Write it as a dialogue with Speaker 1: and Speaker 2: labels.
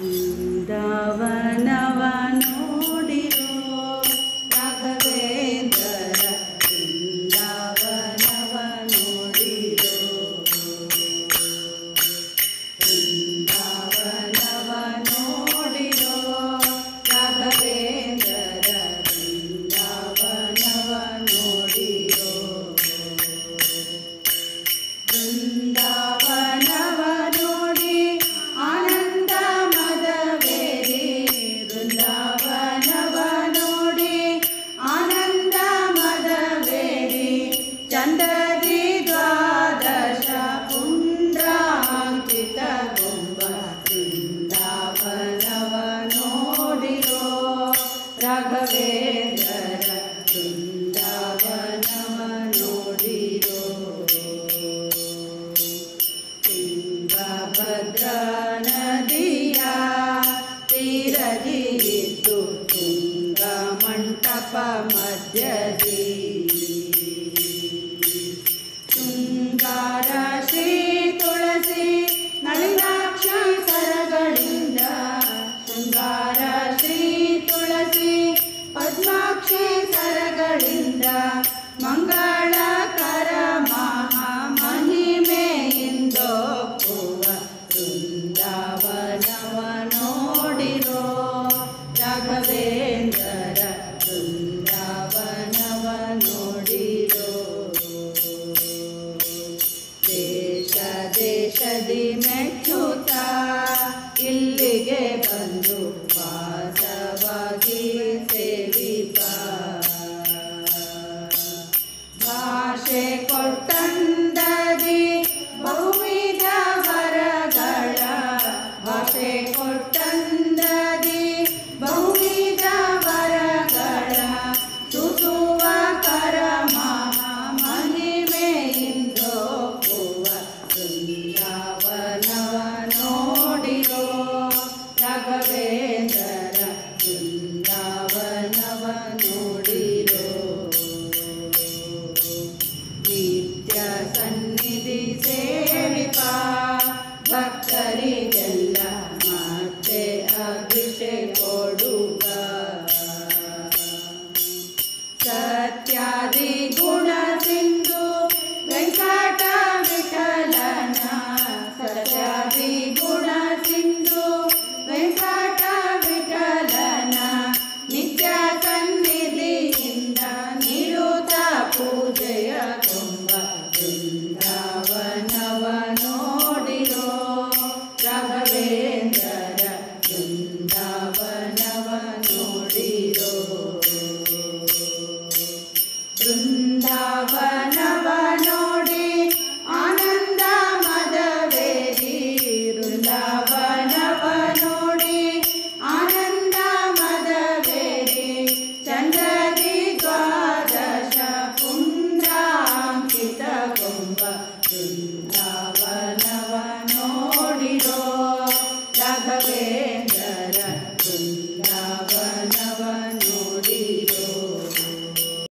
Speaker 1: ವೃಂದಾವನವ ನೋಡಿರೋ ರಾಘವೇಂದ್ರರ ವೃಂದಾವನವ ನೋಡಿರೋ ವೃಂದಾವನವ ನೋಡಿರೋ ರಾಘವೇಂದ್ರರ ವೃಂದಾವನವ ನೋಡಿರೋ ವೃಂದಾವನವ ನೋಡಿ ಆನಂದ ಮದವೇರಿ ವೃಂದಾವನವ ನೋಡಿ ಆನಂದ ಮದವೇರಿ ಚಂದದಿ ದ್ವಾದಶ ಪುಂಡ್ರಾಂಕಿತ ಗೊಂಬ ವೃಂದಾವನವ ನೋಡಿರೋ ರಾಘವೇಂದ್ರರ ವೃಂದಾವನವ ನೋಡಿರೋ ತುಂಗಭದ್ರಾ ನದಿಯ ತೀರದಿದ್ದು ತುಂಗ ಮಂಟಪ ಮಧ್ಯದಿ ಶೃಂಗಾರ ಶ್ರೀ ತುಳಸಿ ನಳಿನಾಕ್ಷ ಸರಗಳಿಂದ ಶೃಂಗಾರ ಶ್ರೀ ತುಳಸಿ ಪದ್ಮಾಕ್ಷಿ ಸರಗಳಿಂದ ಮಂಗಳಕರ ಮಹಾ ಮಹಿಮೆಯಿಂದೊಪ್ಪುವ ವೃಂದಾವನವ ನೋಡಿರೋ ರಾಘವೇಂದ್ರರ ವೃಂದಾವನವ ನೋಡಿರೋ ದೇಶ ದೇಶದಿ ಮೆಚ್ಚುತ್ತ ಇಲ್ಲಿಗೆ ಬಂದು ವಾಸವಾಗಿ ಸೇವಿಪ ಭಾಷೆ ಕೊಟ್ಟಂದದಿ ಬಹುವಿಧ ವರಗಳ ಭಾಷೆ ಕೊಟ್ಟಂದದಿ ಬಹುವಿಧ ವರಗಳ ಸುಸುವ ಕರ ಮಹಾ ಮಹಿಮೆಯಿಂದೊಪ್ಪುವ ವೃಂದಾವನವ ನೋಡಿರೋ ರಾಘವೇಂದ್ರರ ವೃಂದಾವನವ ನೋಡಿರೋ ನಿತ್ಯ ಸನ್ನಿಧಿ ಸೇವಿಪ ಭಕ್ತರಿಗೆಲ್ಲ ಮತ್ತೆ ಅಭಿಷೇಕ ಕೊಡುವ ಸತ್ಯಾದಿ ಗುಣ ಸಿಂಧು ವೆಂಕಟ ವಿಠಲನ ಸತ್ಯಾದಿ ಗುಣ ಸಿಂಧು ವೆಂಕಟ ವಿಠಲನ ನಿತ್ಯ ಸನ್ನಿಧಿಯಿಂದ ನಿರುತ ಪೂಜೆಯ ಕೊಂಬ ವೃಂದಾವನವ ನೋಡಿರೋ ರಾಘವೇಂದ್ರರ ವೃಂದಾವನವ ನೋಡಿರೋ ವೃಂದಾವನವ